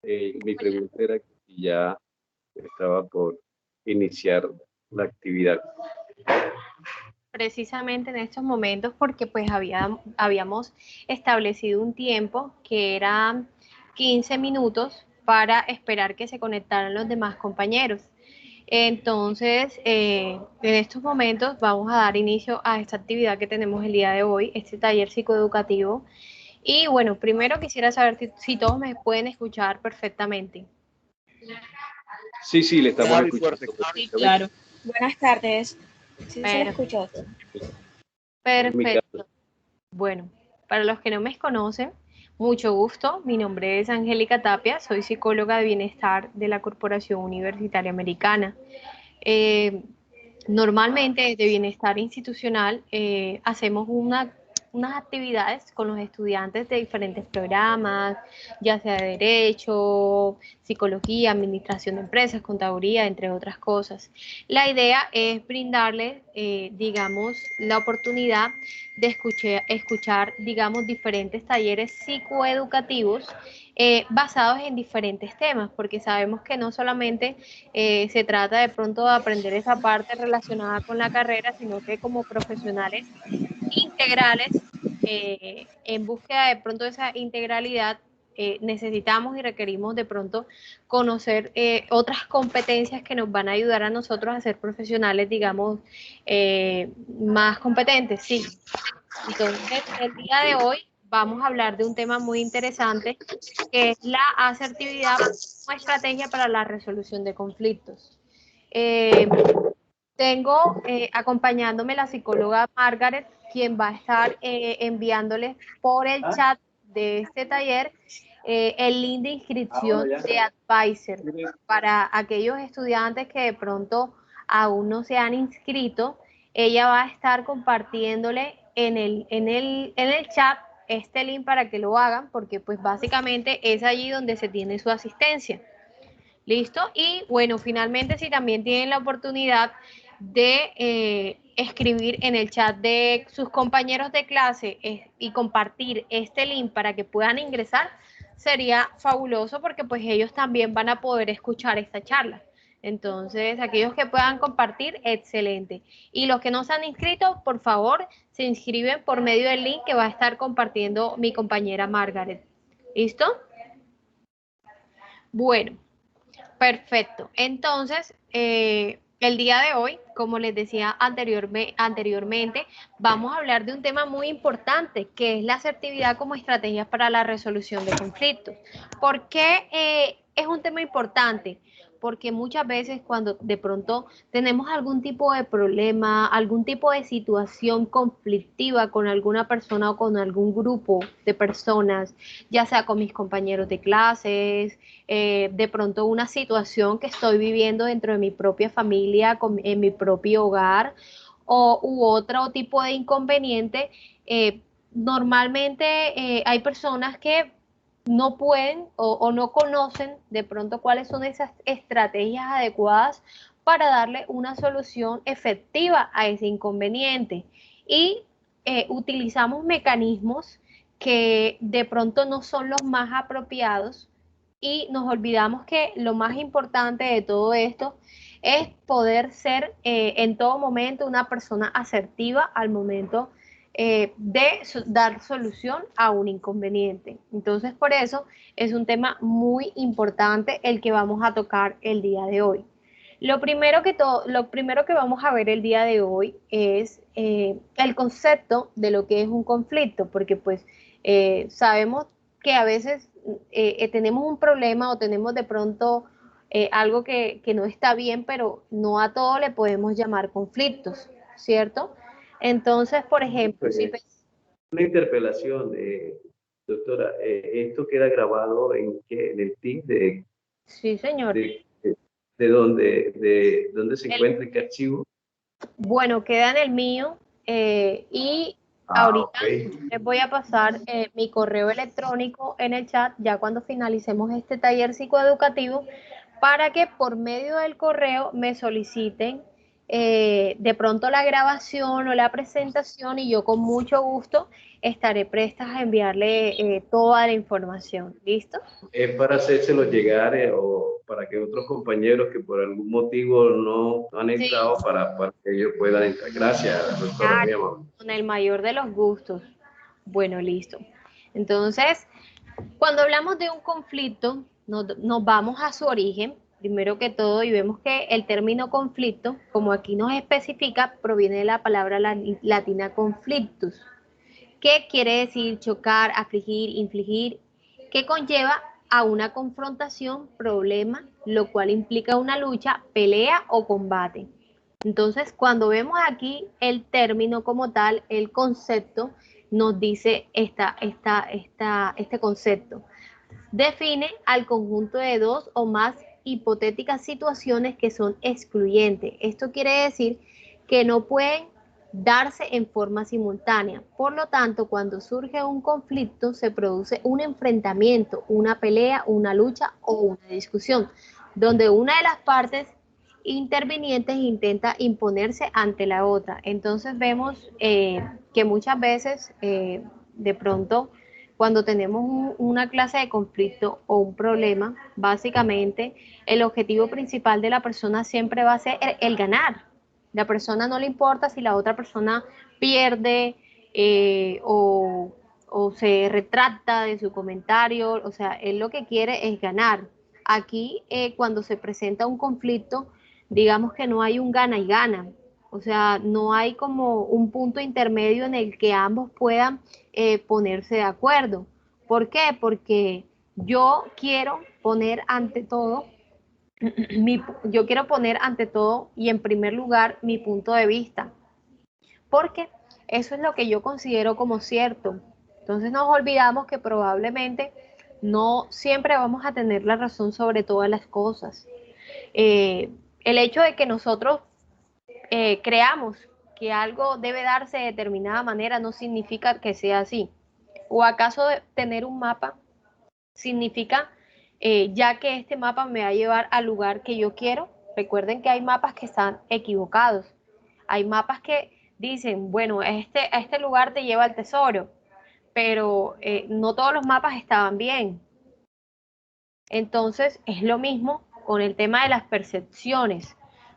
Mi pregunta era que si ya estaba por iniciar la actividad. Precisamente en estos momentos porque pues habíamos establecido un tiempo que era 15 minutos para esperar que se conectaran los demás compañeros. Entonces, en estos momentos vamos a dar inicio a esta actividad que tenemos el día de hoy, este taller psicoeducativo. Y bueno, primero quisiera saber si todos me pueden escuchar perfectamente. Sí, le estamos Claro y escuchando fuerte. Sí, perfectamente. claro. Buenas tardes. Sí, se le Per- escuchó. En mi caso, Perfecto. Bueno, para los que no me conocen, mucho gusto. Mi nombre es Angélica Tapia, soy psicóloga de bienestar de la Corporación Universitaria Americana. Eh, Normalmente desde Bienestar Institucional hacemos unas actividades con los estudiantes de diferentes programas, ya sea de Derecho, Psicología, Administración de Empresas, Contaduría, entre otras cosas. La idea es brindarles, digamos, la oportunidad de escuchar, digamos, diferentes talleres psicoeducativos basados en diferentes temas, porque sabemos que no solamente se trata de pronto de aprender esa parte relacionada con la carrera, sino que como profesionales integrales, en búsqueda de pronto de esa integralidad, necesitamos y requerimos de pronto conocer otras competencias que nos van a ayudar a nosotros a ser profesionales, digamos, más competentes, sí. Entonces, el día de hoy vamos a hablar de un tema muy interesante, que es la asertividad como estrategia para la resolución de conflictos. Eh, Tengo acompañándome la psicóloga Margaret, quien va a estar enviándoles por el chat de este taller el link de inscripción de Advisor para aquellos estudiantes que de pronto aún no se han inscrito. Ella va a estar compartiéndole en el chat este link para que lo hagan, porque pues básicamente es allí donde se tiene su asistencia. ¿Listo? Y bueno, finalmente si también tienen la oportunidad de escribir en el chat de sus compañeros de clase y compartir este link para que puedan ingresar, sería fabuloso porque pues ellos también van a poder escuchar esta charla. Entonces, aquellos que puedan compartir, excelente. Y los que no se han inscrito, por favor, se inscriben por medio del link que va a estar compartiendo mi compañera Margaret. ¿Listo? Bueno. Perfecto. Entonces, el día de hoy, como les decía anteriormente, vamos a hablar de un tema muy importante, que es la asertividad como estrategia para la resolución de conflictos. ¿Por qué es un tema importante? Porque muchas veces cuando de pronto tenemos algún tipo de problema, algún tipo de situación conflictiva con alguna persona o con algún grupo de personas, ya sea con mis compañeros de clases, de pronto una situación que estoy viviendo dentro de mi propia familia, en mi propio hogar, u otro tipo de inconveniente, normalmente hay personas que no pueden o no conocen de pronto cuáles son esas estrategias adecuadas para darle una solución efectiva a ese inconveniente. Y utilizamos mecanismos que de pronto no son los más apropiados y nos olvidamos que lo más importante de todo esto es poder ser en todo momento una persona asertiva al momento dar solución a un inconveniente. Entonces, por eso es un tema muy importante el que vamos a tocar el día de hoy. Lo primero que vamos a ver el día de hoy es el concepto de lo que es un conflicto, porque pues sabemos que a veces tenemos un problema o tenemos de pronto algo que no está bien, pero no a todo le podemos llamar conflictos, ¿cierto? Entonces, por ejemplo, si una interpelación, doctora, ¿esto queda grabado en qué? ¿En el TIC sí, señor. de dónde se encuentra qué archivo? Bueno, queda en el mío y ahorita Okay. les voy a pasar mi correo electrónico en el chat ya cuando finalicemos este taller psicoeducativo para que por medio del correo me soliciten de pronto la grabación o la presentación y yo con mucho gusto estaré prestas a enviarle toda la información. ¿Listo? Es para hacérselo llegar o para que otros compañeros que por algún motivo no han Sí, entrado, para que ellos puedan entrar. Gracias, doctora, muy claro, amable. con el mayor de los gustos. Bueno, listo. Entonces, cuando hablamos de un conflicto, nos vamos a su origen, primero que todo, y vemos que el término conflicto, como aquí nos especifica, proviene de la palabra latina conflictus, que quiere decir chocar, afligir, infligir, que conlleva a una confrontación, problema, lo cual implica una lucha, pelea o combate. Entonces, cuando vemos aquí el término como tal, el concepto, nos dice este concepto. Define al conjunto de dos o más hipotéticas situaciones que son excluyentes. Esto quiere decir que no pueden darse en forma simultánea. Por lo tanto, cuando surge un conflicto, se produce un enfrentamiento, una pelea, una lucha o una discusión, donde una de las partes intervinientes intenta imponerse ante la otra. Entonces vemos que muchas veces, de pronto, cuando tenemos una clase de conflicto o un problema, básicamente el objetivo principal de la persona siempre va a ser el ganar. La persona no le importa si la otra persona pierde o se retracta de su comentario, o sea, él lo que quiere es ganar. Aquí, cuando se presenta un conflicto, digamos que no hay un gana y gana, o sea, no hay como un punto intermedio en el que ambos puedan ponerse de acuerdo. ¿Por qué? Porque yo quiero poner ante todo yo quiero poner ante todo y en primer lugar mi punto de vista, porque eso es lo que yo considero como cierto. Entonces nos olvidamos que probablemente no siempre vamos a tener la razón sobre todas las cosas. Eh, el hecho de que nosotros creamos que algo debe darse de determinada manera no significa que sea así. ¿O acaso de tener un mapa significa ya que este mapa me va a llevar al lugar que yo quiero? Recuerden que hay mapas que están equivocados. Hay mapas que dicen, bueno, a este lugar te lleva al tesoro, pero no todos los mapas estaban bien. Entonces es lo mismo con el tema de las percepciones.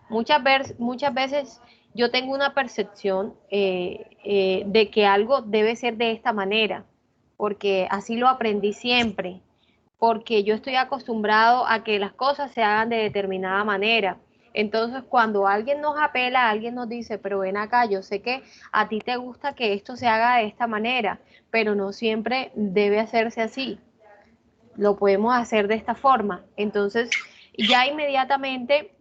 Muchas veces yo tengo una percepción de que algo debe ser de esta manera, porque así lo aprendí siempre, porque yo estoy acostumbrado a que las cosas se hagan de determinada manera. Entonces, cuando alguien nos apela, alguien nos dice, pero ven acá, yo sé que a ti te gusta que esto se haga de esta manera, pero no siempre debe hacerse así, lo podemos hacer de esta forma. Entonces, ya inmediatamente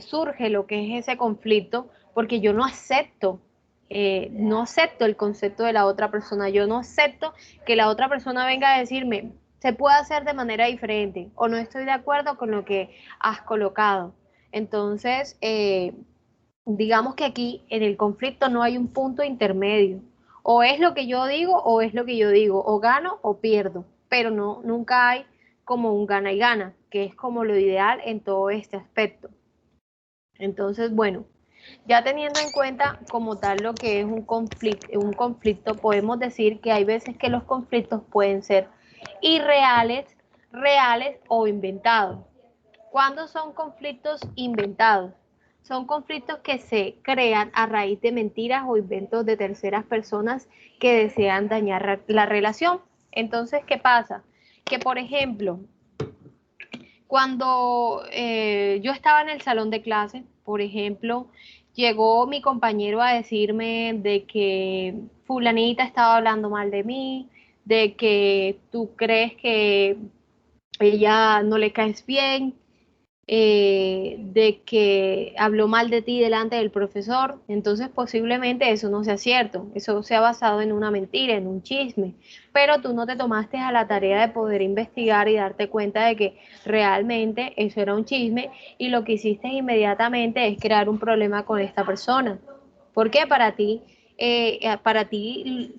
surge lo que es ese conflicto, porque yo no acepto el concepto de la otra persona, yo no acepto que la otra persona venga a decirme, se puede hacer de manera diferente, o no estoy de acuerdo con lo que has colocado. Entonces, digamos que aquí en el conflicto no hay un punto intermedio. O es lo que yo digo o es lo que yo digo. O gano o pierdo. Pero no, nunca hay como un gana y gana, que es como lo ideal en todo este aspecto. Entonces, bueno, ya teniendo en cuenta como tal lo que es un conflicto, podemos decir que hay veces que los conflictos pueden ser irreales, reales o inventados. ¿Cuándo son conflictos inventados? Son conflictos que se crean a raíz de mentiras o inventos de terceras personas que desean dañar la relación. Entonces, ¿qué pasa? Que, por ejemplo, cuando yo estaba en el salón de clase, por ejemplo, llegó mi compañero a decirme de que fulanita estaba hablando mal de mí, de que tú crees que ella no le caes bien, de que habló mal de ti delante del profesor. Entonces posiblemente eso no sea cierto, eso sea basado en una mentira, en un chisme, pero tú no te tomaste a la tarea de poder investigar y darte cuenta de que realmente eso era un chisme y lo que hiciste inmediatamente es crear un problema con esta persona. Porque para ti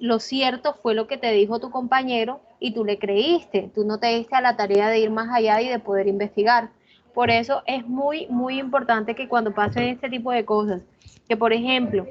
lo cierto fue lo que te dijo tu compañero y tú le creíste, tú no te diste a la tarea de ir más allá y de poder investigar. Por eso es muy, muy importante que cuando pasen este tipo de cosas, que por ejemplo,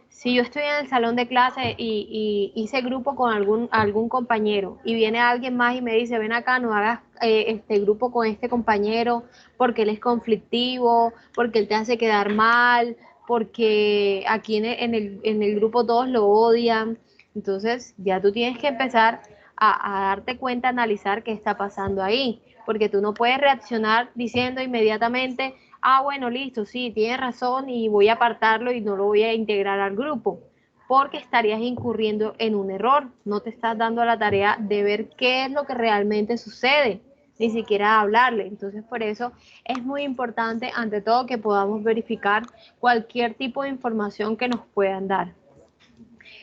si yo estoy en el salón de clase y hice grupo con algún compañero y viene alguien más y me dice, ven acá, no hagas este grupo con este compañero porque él es conflictivo, porque él te hace quedar mal, porque aquí en el grupo todos lo odian. Entonces ya tú tienes que empezar a darte cuenta, a analizar qué está pasando ahí, porque tú no puedes reaccionar diciendo inmediatamente, ah, bueno, listo, sí, tienes razón y voy a apartarlo y no lo voy a integrar al grupo, porque estarías incurriendo en un error, no te estás dando a la tarea de ver qué es lo que realmente sucede, ni siquiera hablarle. Entonces, por eso es muy importante, ante todo, que podamos verificar cualquier tipo de información que nos puedan dar.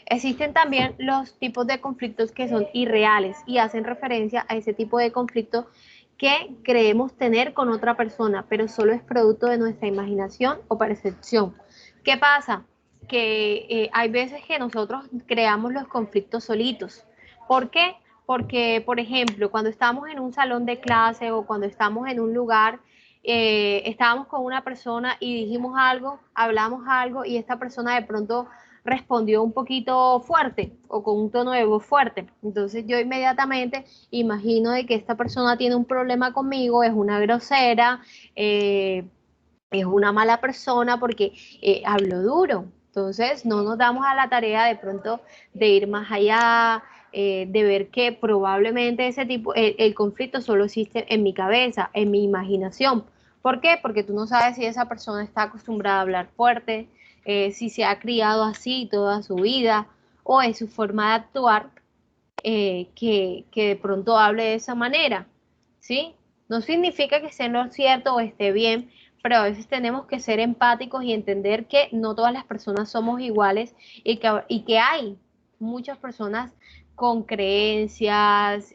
Existen también los tipos de conflictos que son irreales y hacen referencia a ese tipo de conflicto que creemos tener con otra persona, pero solo es producto de nuestra imaginación o percepción. ¿Qué pasa? Que hay veces que nosotros creamos los conflictos solitos. ¿Por qué? Porque, por ejemplo, cuando estamos en un salón de clase o cuando estamos en un lugar, estábamos con una persona y dijimos algo, hablamos algo y esta persona de pronto respondió un poquito fuerte o con un tono de voz fuerte. Entonces yo inmediatamente imagino de que esta persona tiene un problema conmigo, es una grosera, es una mala persona porque habló duro. Entonces no nos damos a la tarea de pronto de ir más allá, de ver que probablemente ese tipo, el conflicto solo existe en mi cabeza, en mi imaginación. ¿Por qué? Porque tú no sabes si esa persona está acostumbrada a hablar fuerte, si se ha criado así toda su vida o es su forma de actuar que de pronto hable de esa manera, ¿sí? No significa que esté en lo cierto o esté bien, pero a veces tenemos que ser empáticos y entender que no todas las personas somos iguales y que hay muchas personas con creencias,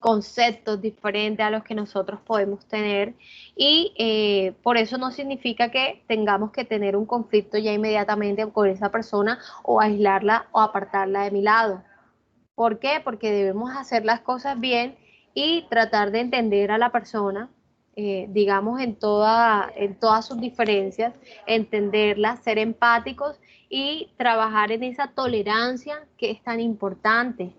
conceptos diferentes a los que nosotros podemos tener y por eso no significa que tengamos que tener un conflicto ya inmediatamente con esa persona o aislarla o apartarla de mi lado. ¿Por qué? Porque debemos hacer las cosas bien y tratar de entender a la persona, digamos, en todas sus diferencias, entenderlas, ser empáticos y trabajar en esa tolerancia que es tan importante.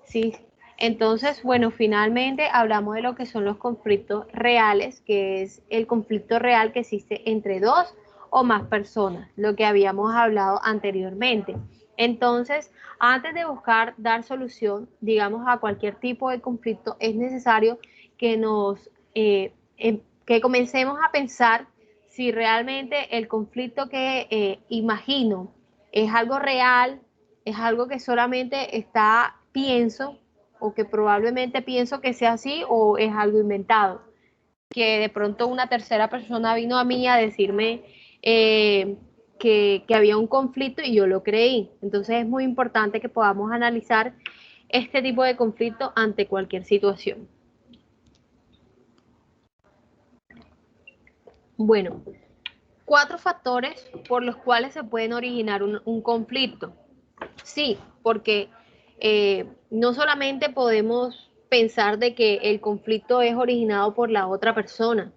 Sí, entonces, bueno, finalmente hablamos de lo que son los conflictos reales, que es el conflicto real que existe entre dos o más personas, lo que habíamos hablado anteriormente. Entonces, antes de buscar dar solución, digamos, a cualquier tipo de conflicto, es necesario que que comencemos a pensar si realmente el conflicto que imagino es algo real, es algo que solamente pienso, o que probablemente pienso que sea así, o es algo inventado. Que de pronto una tercera persona vino a mí a decirme que había un conflicto y yo lo creí. Entonces es muy importante que podamos analizar este tipo de conflicto ante cualquier situación. Bueno, 4 factores por los cuales se pueden originar un conflicto. Sí, porque no solamente podemos pensar de que el conflicto es originado por la otra persona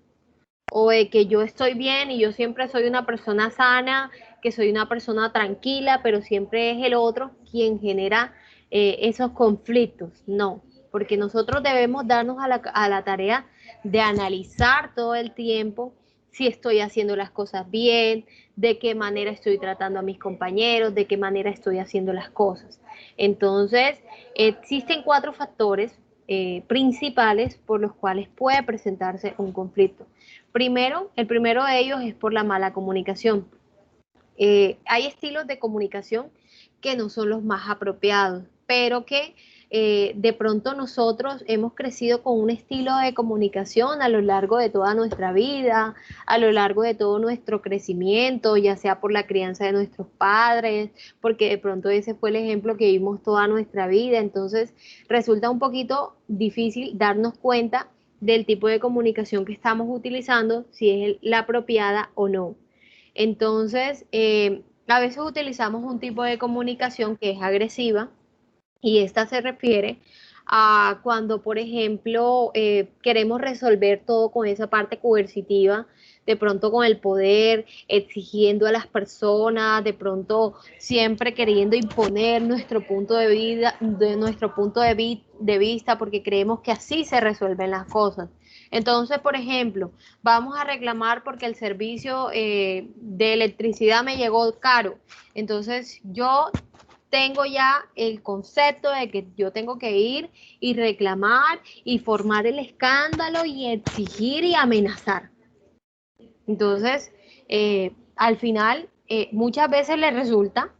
o de que yo estoy bien y yo siempre soy una persona sana, que soy una persona tranquila, pero siempre es el otro quien genera esos conflictos. No, porque nosotros debemos darnos a la tarea de analizar todo el tiempo si estoy haciendo las cosas bien, de qué manera estoy tratando a mis compañeros, de qué manera estoy haciendo las cosas. Entonces, existen 4 factores principales por los cuales puede presentarse un conflicto. Primero, el primero de ellos es por la mala comunicación. Hay estilos de comunicación que no son los más apropiados, pero que de pronto nosotros hemos crecido con un estilo de comunicación a lo largo de toda nuestra vida, a lo largo de todo nuestro crecimiento, ya sea por la crianza de nuestros padres, porque de pronto ese fue el ejemplo que vimos toda nuestra vida. Entonces resulta un poquito difícil darnos cuenta del tipo de comunicación que estamos utilizando, si es la apropiada o no. Entonces, a veces utilizamos un tipo de comunicación que es agresiva y esta se refiere a cuando, por ejemplo, queremos resolver todo con esa parte coercitiva, de pronto con el poder, exigiendo a las personas, de pronto siempre queriendo imponer nuestro punto de vida, de nuestro punto de vista, porque creemos que así se resuelven las cosas. Entonces, por ejemplo, vamos a reclamar porque el servicio de electricidad me llegó caro. Entonces, yo tengo ya el concepto de que yo tengo que ir y reclamar y formar el escándalo y exigir y amenazar. Entonces, al final, muchas veces le resulta,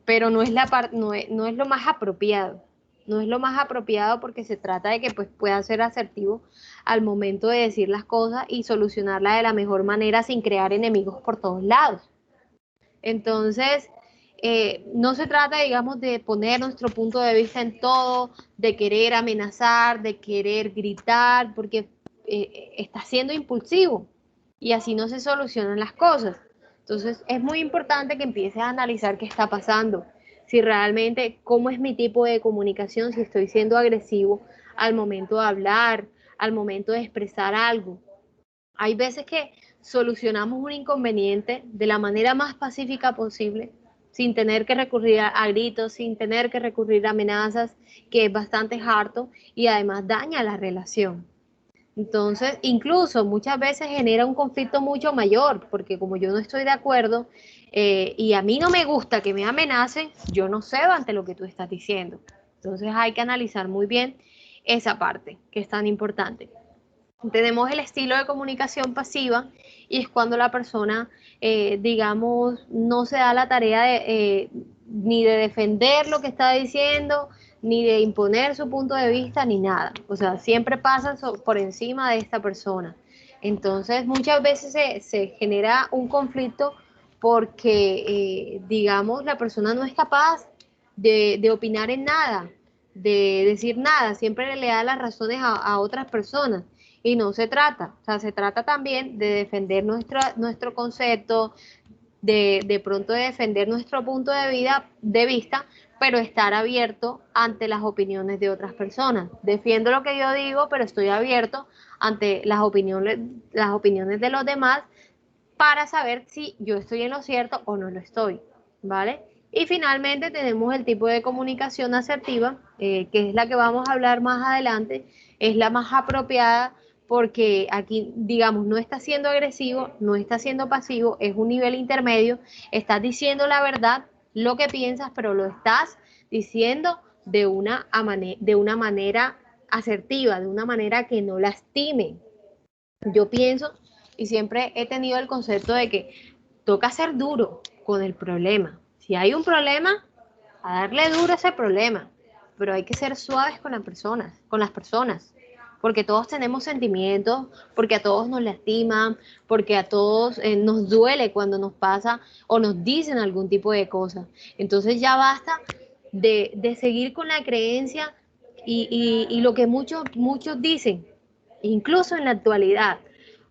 pero no es, no es lo más apropiado. No es lo más apropiado porque se trata de que pues, pueda ser asertivo al momento de decir las cosas y solucionarlas de la mejor manera sin crear enemigos por todos lados. Entonces, no se trata, digamos, de poner nuestro punto de vista en todo, de querer amenazar, de querer gritar, porque está siendo impulsivo y así no se solucionan las cosas. Entonces, es muy importante que empieces a analizar qué está pasando, si realmente, cómo es mi tipo de comunicación, si estoy siendo agresivo al momento de hablar, al momento de expresar algo. Hay veces que solucionamos un inconveniente de la manera más pacífica posible, sin tener que recurrir a gritos, sin tener que recurrir a amenazas, que es bastante harto y además daña la relación. Entonces, incluso muchas veces genera un conflicto mucho mayor, porque como yo no estoy de acuerdo y a mí no me gusta que me amenacen, yo no cedo ante lo que tú estás diciendo. Entonces hay que analizar muy bien esa parte, que es tan importante. Tenemos el estilo de comunicación pasiva y es cuando la persona, digamos, no se da la tarea de, ni de defender lo que está diciendo, ni de imponer su punto de vista, ni nada. O sea, siempre pasan por encima de esta persona. Entonces, muchas veces se genera un conflicto porque, digamos, la persona no es capaz de opinar en nada, de decir nada, siempre le da las razones a otras personas. Y no se trata, o sea, se trata también de defender nuestro concepto, de pronto de defender nuestro punto de vista, pero estar abierto ante las opiniones de otras personas. Defiendo lo que yo digo, pero estoy abierto ante las opiniones de los demás para saber si yo estoy en lo cierto o no lo estoy, ¿vale? Y finalmente tenemos el tipo de comunicación asertiva, que es la que vamos a hablar más adelante, es la más apropiada porque aquí, digamos, no está siendo agresivo, no está siendo pasivo, es un nivel intermedio, estás diciendo la verdad, lo que piensas, pero lo estás diciendo de una manera asertiva, de una manera que no lastime. Yo pienso y siempre he tenido el concepto de que toca ser duro con el problema. Si hay un problema, a darle duro a ese problema, pero hay que ser suaves con las personas, porque todos tenemos sentimientos, porque a todos nos lastiman, porque a todos nos duele cuando nos pasa o nos dicen algún tipo de cosa. Entonces ya basta de seguir con la creencia y lo que muchos dicen, incluso en la actualidad.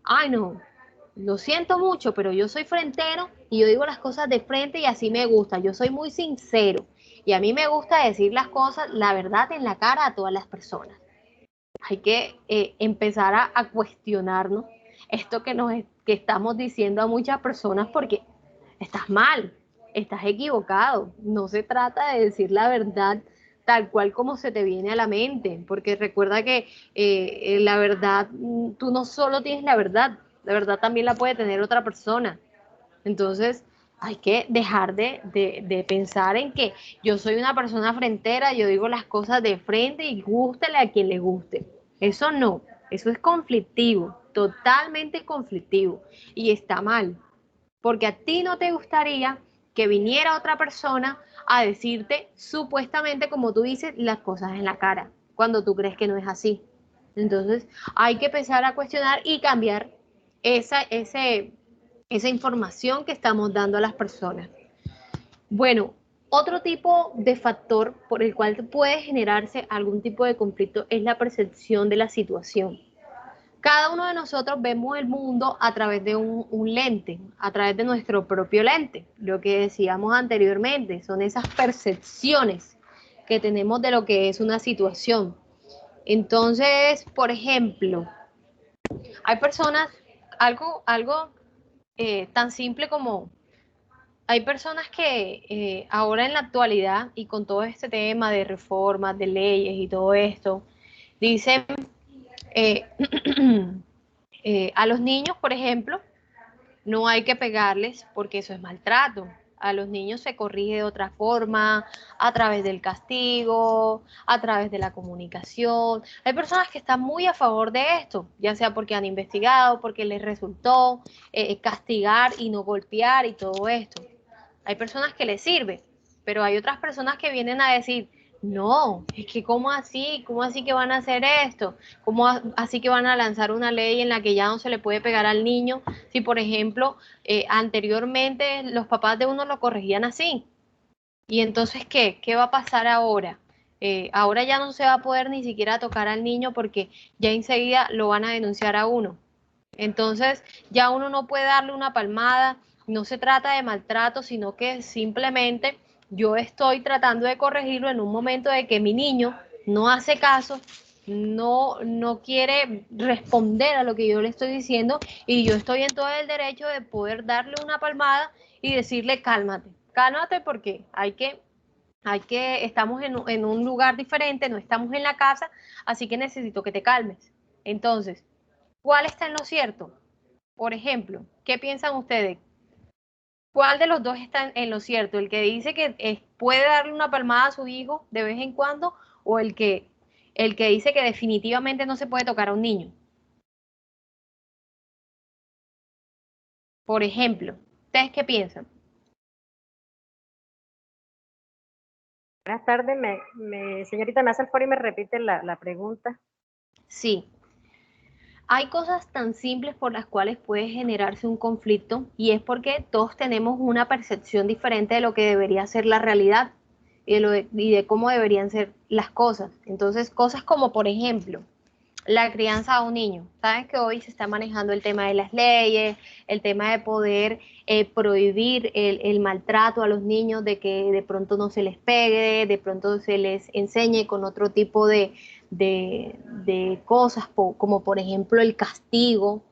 Ay, no, lo siento mucho, pero yo soy frentero y yo digo las cosas de frente y así me gusta. Yo soy muy sincero y a mí me gusta decir las cosas, la verdad, en la cara a todas las personas. Hay que empezar a cuestionarnos esto que estamos diciendo a muchas personas porque estás mal, estás equivocado. No se trata de decir la verdad tal cual como se te viene a la mente, porque recuerda que la verdad, tú no solo tienes la verdad también la puede tener otra persona. Entonces, hay que dejar de pensar en que yo soy una persona frentera, yo digo las cosas de frente y gústele a quien le guste. Eso no, eso es conflictivo, totalmente conflictivo y está mal, porque a ti no te gustaría que viniera otra persona a decirte supuestamente, como tú dices, las cosas en la cara, cuando tú crees que no es así. Entonces, hay que empezar a cuestionar y cambiar esa información que estamos dando a las personas. Bueno, otro tipo de factor por el cual puede generarse algún tipo de conflicto es la percepción de la situación. Cada uno de nosotros vemos el mundo a través de un lente, a través de nuestro propio lente. Lo que decíamos anteriormente, son esas percepciones que tenemos de lo que es una situación. Entonces, por ejemplo, hay personas, algo tan simple como, hay personas que ahora en la actualidad y con todo este tema de reformas, de leyes y todo esto, dicen eh, a los niños, por ejemplo, no hay que pegarles porque eso es maltrato. A los niños se corrige de otra forma, a través del castigo, a través de la comunicación. Hay personas que están muy a favor de esto, ya sea porque han investigado, porque les resultó castigar y no golpear y todo esto. Hay personas que les sirve, pero hay otras personas que vienen a decir, no, es que ¿cómo así que van a hacer esto? ¿Cómo así que van a lanzar una ley en la que ya no se le puede pegar al niño? Si, por ejemplo, anteriormente los papás de uno lo corregían así. ¿Y entonces qué? ¿Qué va a pasar ahora? Ahora ya no se va a poder ni siquiera tocar al niño porque ya enseguida lo van a denunciar a uno. Entonces ya uno no puede darle una palmada, no se trata de maltrato, sino que simplemente yo estoy tratando de corregirlo en un momento de que mi niño no hace caso, no quiere responder a lo que yo le estoy diciendo y yo estoy en todo el derecho de poder darle una palmada y decirle cálmate, cálmate porque estamos en un lugar diferente, no estamos en la casa, así que necesito que te calmes. Entonces, ¿cuál está en lo cierto? Por ejemplo, ¿qué piensan ustedes? ¿Cuál de los dos está en lo cierto? ¿El que dice que puede darle una palmada a su hijo de vez en cuando o el que dice que definitivamente no se puede tocar a un niño? Por ejemplo, ¿ustedes qué piensan? Buenas tardes, señorita, me hace el favor y me repite la pregunta. Sí, hay cosas tan simples por las cuales puede generarse un conflicto y es porque todos tenemos una percepción diferente de lo que debería ser la realidad y de cómo deberían ser las cosas. Entonces, cosas como, por ejemplo, la crianza a un niño. Sabes que hoy se está manejando el tema de las leyes, el tema de poder prohibir el maltrato a los niños, de que de pronto no se les pegue, de pronto se les enseñe con otro tipo de cosas, como por ejemplo el castigo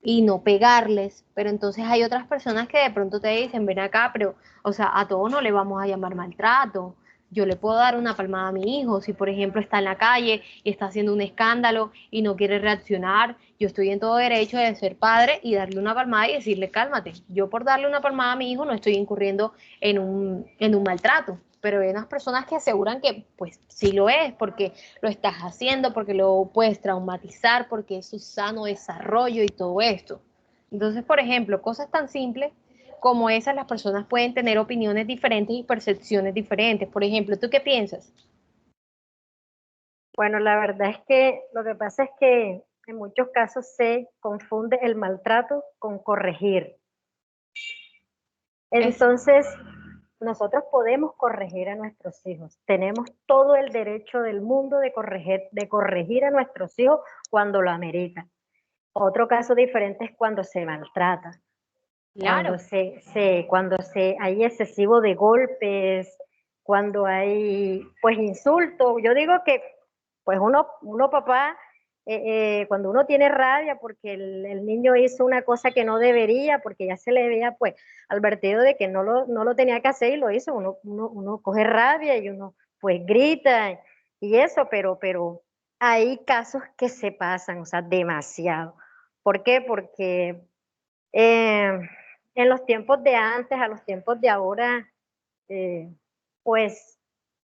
y no pegarles, pero entonces hay otras personas que de pronto te dicen, ven acá, pero, o sea, a todos no le vamos a llamar maltrato. Yo le puedo dar una palmada a mi hijo, si por ejemplo está en la calle y está haciendo un escándalo y no quiere reaccionar, yo estoy en todo derecho de ser padre y darle una palmada y decirle, cálmate. Yo por darle una palmada a mi hijo no estoy incurriendo en un maltrato, pero hay unas personas que aseguran que pues sí lo es, porque lo estás haciendo, porque lo puedes traumatizar, porque es su sano desarrollo y todo esto. Entonces, por ejemplo, cosas tan simples como esas, las personas pueden tener opiniones diferentes y percepciones diferentes. Por ejemplo, ¿tú qué piensas? Bueno, la verdad es que lo que pasa es que en muchos casos se confunde el maltrato con corregir. Es, Entonces, nosotros podemos corregir a nuestros hijos. Tenemos todo el derecho del mundo de corregir a nuestros hijos cuando lo ameritan. Otro caso diferente es cuando se maltrata, cuando claro, hay excesivo de golpes, cuando hay pues insultos. Yo digo que pues uno papá, cuando uno tiene rabia porque el niño hizo una cosa que no debería, porque ya se le veía pues advertido de que no lo tenía que hacer y lo hizo, uno coge rabia y uno pues grita y eso, pero hay casos que se pasan, o sea, demasiado. ¿Por qué? Porque eh, en los tiempos de antes, a los tiempos de ahora, eh, pues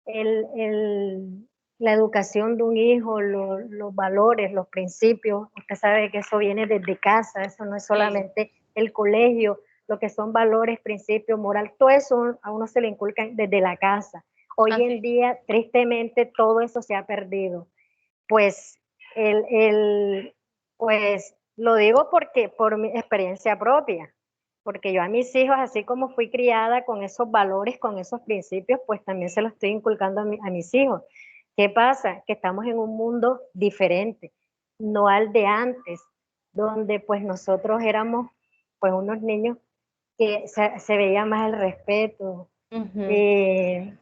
el, el- la educación de un hijo, los valores, los principios, usted sabe que eso viene desde casa, eso no es sí, solamente el colegio, lo que son valores, principios, moral, todo eso a uno se le inculca desde la casa. Hoy en así, día, tristemente, todo eso se ha perdido. Pues, pues lo digo porque por mi experiencia propia, porque yo a mis hijos, así como fui criada con esos valores, con esos principios, pues también se los estoy inculcando a mis hijos. ¿Qué pasa? Que estamos en un mundo diferente, no al de antes, donde pues nosotros éramos pues unos niños que se veía más el respeto, ujú, eh,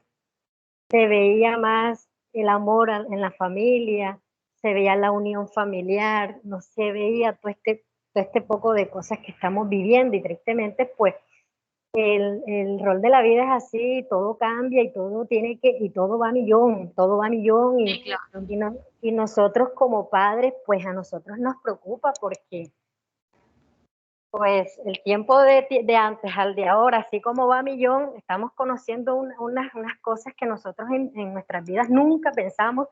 se veía más el amor en la familia, se veía la unión familiar, no se veía todo este poco de cosas que estamos viviendo y tristemente pues el rol de la vida es así, todo cambia y y todo va a millón Sí, claro. y nosotros como padres, pues a nosotros nos preocupa porque pues el tiempo de antes al de ahora, así como va a millón, estamos conociendo unas cosas que nosotros en nuestras vidas nunca pensamos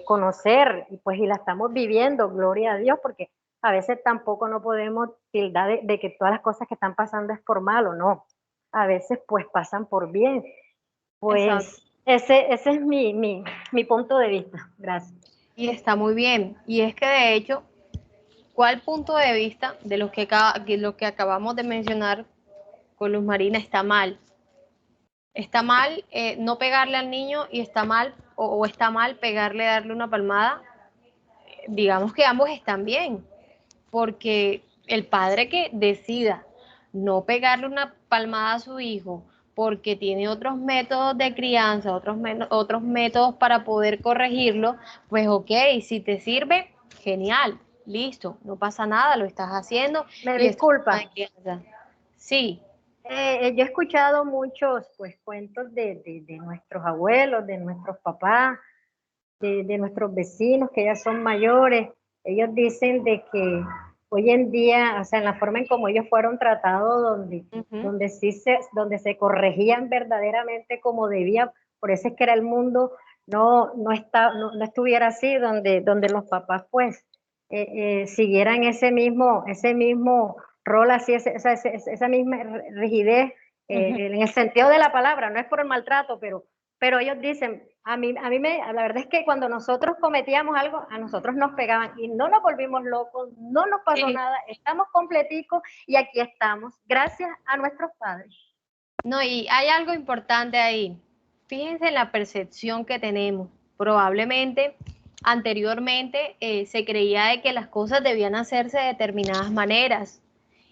conocer y la estamos viviendo, gloria a Dios, porque a veces tampoco no podemos tildar de que todas las cosas que están pasando es por malo, no. A veces pues pasan por bien. Exacto. Pues ese es mi punto de vista. Gracias. Y está muy bien. Y es que de hecho, ¿cuál punto de vista de lo que acabamos de mencionar con Luz Marina está mal? Está mal no pegarle al niño y está mal o está mal pegarle, darle una palmada. Digamos que ambos están bien, porque el padre que decida no pegarle una palmada a su hijo porque tiene otros métodos de crianza, otros métodos para poder corregirlo, pues ok, si te sirve, genial, listo, no pasa nada, lo estás haciendo Me y es tu disculpa. forma de crianza. Sí, Yo he escuchado muchos pues cuentos de nuestros abuelos, de nuestros papás, de nuestros vecinos que ya son mayores. Ellos dicen de que hoy en día, o sea, en la forma en como ellos fueron tratados, ujú, donde se corregían verdaderamente como debía, por eso es que era el mundo no estuviera así, donde los papás pues siguieran ese mismo rol, así, esa misma rigidez, ujú. en el sentido de la palabra, no es por el maltrato, pero ellos dicen, la verdad es que cuando nosotros cometíamos algo, a nosotros nos pegaban y no nos volvimos locos, no nos pasó Sí. nada, estamos completicos y aquí estamos, gracias a nuestros padres. No, y hay algo importante ahí. Fíjense en la percepción que tenemos. Probablemente anteriormente se creía de que las cosas debían hacerse de determinadas maneras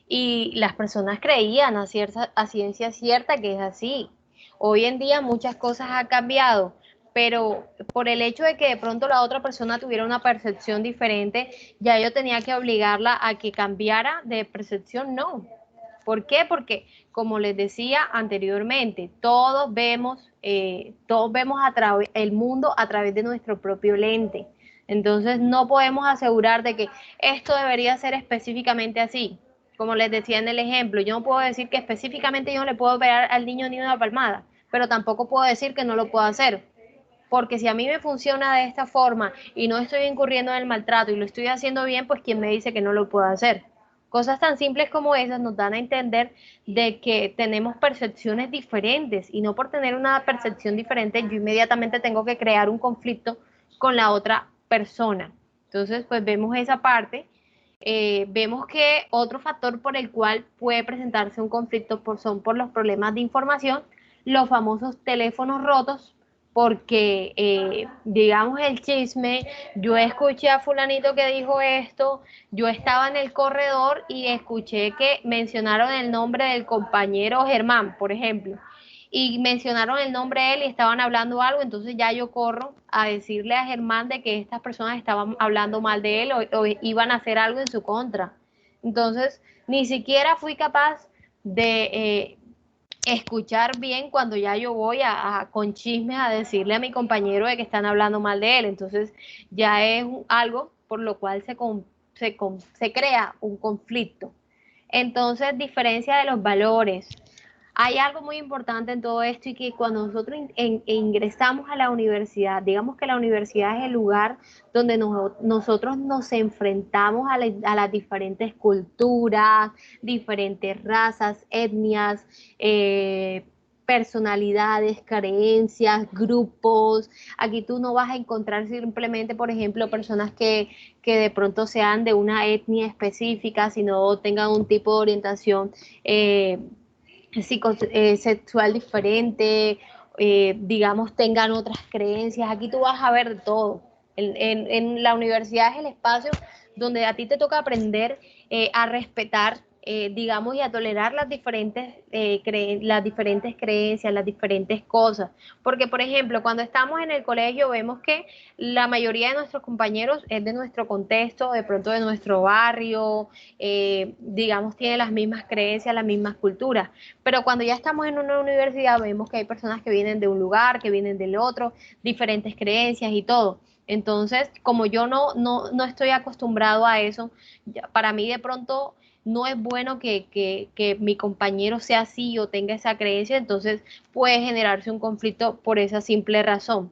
y las personas creían a ciencia cierta que es así. Hoy en día muchas cosas han cambiado, pero por el hecho de que de pronto la otra persona tuviera una percepción diferente, ya yo tenía que obligarla a que cambiara de percepción, no. ¿Por qué? Porque, como les decía anteriormente, todos vemos el mundo a través de nuestro propio lente. Entonces, no podemos asegurar de que esto debería ser específicamente así. Como les decía en el ejemplo, yo no puedo decir que específicamente yo no le puedo pegar al niño ni una palmada, pero tampoco puedo decir que no lo puedo hacer. Porque si a mí me funciona de esta forma y no estoy incurriendo en el maltrato y lo estoy haciendo bien, pues ¿quién me dice que no lo puedo hacer? Cosas tan simples como esas nos dan a entender de que tenemos percepciones diferentes y no por tener una percepción diferente yo inmediatamente tengo que crear un conflicto con la otra persona. Entonces, pues vemos esa parte. Vemos que otro factor por el cual puede presentarse un conflicto son por los problemas de información, los famosos teléfonos rotos, porque digamos el chisme, yo escuché a fulanito que dijo esto, yo estaba en el corredor y escuché que mencionaron el nombre del compañero Germán, por ejemplo, y mencionaron el nombre de él y estaban hablando algo, entonces ya yo corro a decirle a Germán de que estas personas estaban hablando mal de él o iban a hacer algo en su contra. Entonces, ni siquiera fui capaz de escuchar bien cuando ya yo voy con chismes a decirle a mi compañero de que están hablando mal de él. Entonces, ya es algo por lo cual se crea un conflicto. Entonces, diferencia de los valores. Hay algo muy importante en todo esto y que cuando nosotros ingresamos a la universidad, digamos que la universidad es el lugar donde nosotros nos enfrentamos a las diferentes culturas, diferentes razas, etnias, personalidades, creencias, grupos. Aquí tú no vas a encontrar simplemente, por ejemplo, personas que de pronto sean de una etnia específica, sino tengan un tipo de orientación sexual diferente, digamos, tengan otras creencias. Aquí tú vas a ver de todo. En la universidad es el espacio donde a ti te toca aprender a respetar digamos, y a tolerar las diferentes creencias, las diferentes cosas. Porque, por ejemplo, cuando estamos en el colegio vemos que la mayoría de nuestros compañeros es de nuestro contexto, de pronto de nuestro barrio, digamos, tiene las mismas creencias, las mismas culturas. Pero cuando ya estamos en una universidad vemos que hay personas que vienen de un lugar, que vienen del otro, diferentes creencias y todo. Entonces, como yo no estoy acostumbrado a eso, para mí de pronto no es bueno que mi compañero sea así o tenga esa creencia, entonces puede generarse un conflicto por esa simple razón.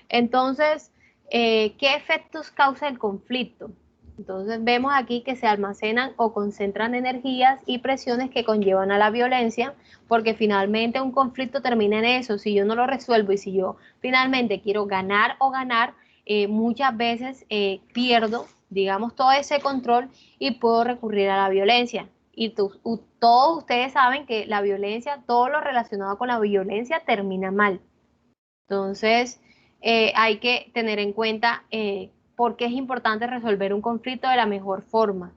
Entonces, ¿qué efectos causa el conflicto? Entonces vemos aquí que se almacenan o concentran energías y presiones que conllevan a la violencia, porque finalmente un conflicto termina en eso. Si yo no lo resuelvo y si yo finalmente quiero ganar o ganar, muchas veces pierdo, digamos, todo ese control y puedo recurrir a la violencia. Y todos ustedes saben que la violencia, todo lo relacionado con la violencia termina mal. Entonces, hay que tener en cuenta por qué es importante resolver un conflicto de la mejor forma.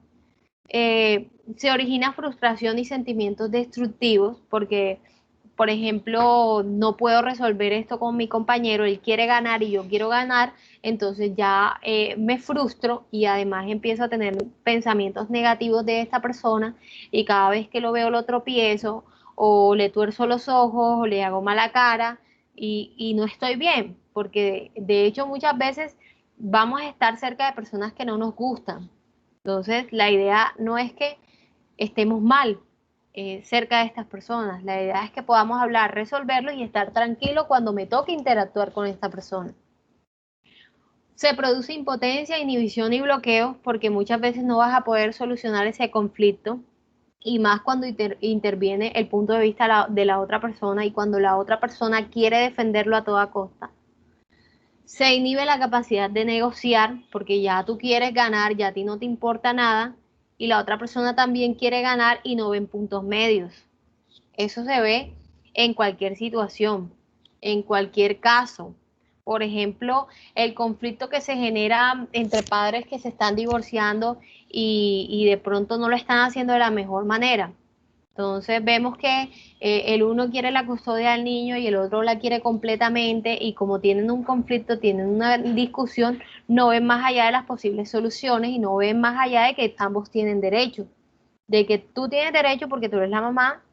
Se origina frustración y sentimientos destructivos porque, por ejemplo, no puedo resolver esto con mi compañero, él quiere ganar y yo quiero ganar, entonces ya me frustro y además empiezo a tener pensamientos negativos de esta persona y cada vez que lo veo lo tropiezo o le tuerzo los ojos o le hago mala cara y no estoy bien, porque de hecho muchas veces vamos a estar cerca de personas que no nos gustan. Entonces, la idea no es que estemos mal cerca de estas personas, la idea es que podamos hablar, resolverlo y estar tranquilo cuando me toque interactuar con esta persona. Se produce impotencia, inhibición y bloqueo porque muchas veces no vas a poder solucionar ese conflicto y más cuando interviene el punto de vista de la otra persona y cuando la otra persona quiere defenderlo a toda costa. Se inhibe la capacidad de negociar porque ya tú quieres ganar, ya a ti no te importa nada y la otra persona también quiere ganar y no ven puntos medios. Eso se ve en cualquier situación, en cualquier caso. Por ejemplo, el conflicto que se genera entre padres que se están divorciando y de pronto no lo están haciendo de la mejor manera. Entonces vemos que el uno quiere la custodia del niño y el otro la quiere completamente y como tienen un conflicto, tienen una discusión, no ven más allá de las posibles soluciones y no ven más allá de que ambos tienen derecho, de que tú tienes derecho porque tú eres la mamá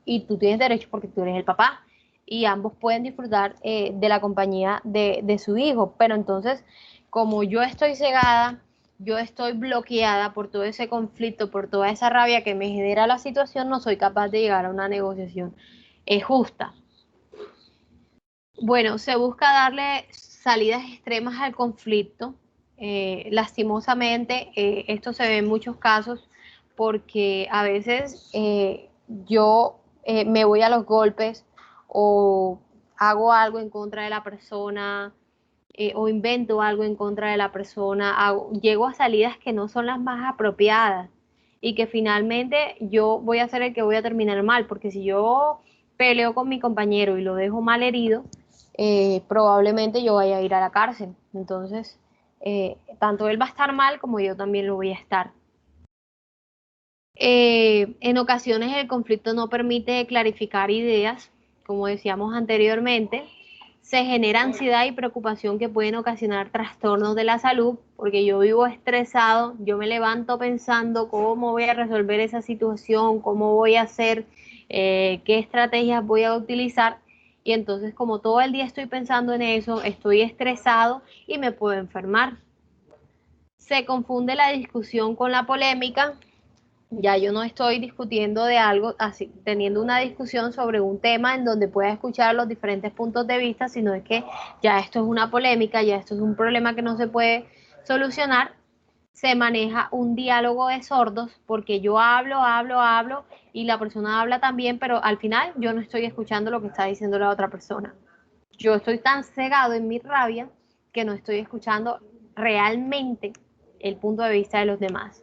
y tú tienes derecho porque tú eres el papá y ambos pueden disfrutar de la compañía de su hijo, pero entonces como yo estoy cegada, yo estoy bloqueada por todo ese conflicto, por toda esa rabia que me genera la situación, no soy capaz de llegar a una negociación justa. Bueno, se busca darle salidas extremas al conflicto. Lastimosamente, esto se ve en muchos casos porque a veces yo me voy a los golpes o hago algo en contra de la persona o invento algo en contra de la persona, llego a salidas que no son las más apropiadas y que finalmente yo voy a ser el que voy a terminar mal, porque si yo peleo con mi compañero y lo dejo mal herido, probablemente yo vaya a ir a la cárcel. Entonces, tanto él va a estar mal como yo también lo voy a estar. En ocasiones el conflicto no permite clarificar ideas, como decíamos anteriormente, se genera ansiedad y preocupación que pueden ocasionar trastornos de la salud, porque yo vivo estresado, yo me levanto pensando cómo voy a resolver esa situación, cómo voy a hacer, qué estrategias voy a utilizar, y entonces como todo el día estoy pensando en eso, estoy estresado y me puedo enfermar. Se confunde la discusión con la polémica. Ya yo no estoy discutiendo de algo, así, teniendo una discusión sobre un tema en donde pueda escuchar los diferentes puntos de vista, sino es que ya esto es una polémica, ya esto es un problema que no se puede solucionar. Se maneja un diálogo de sordos porque yo hablo y la persona habla también, pero al final yo no estoy escuchando lo que está diciendo la otra persona. Yo estoy tan cegado en mi rabia que no estoy escuchando realmente el punto de vista de los demás.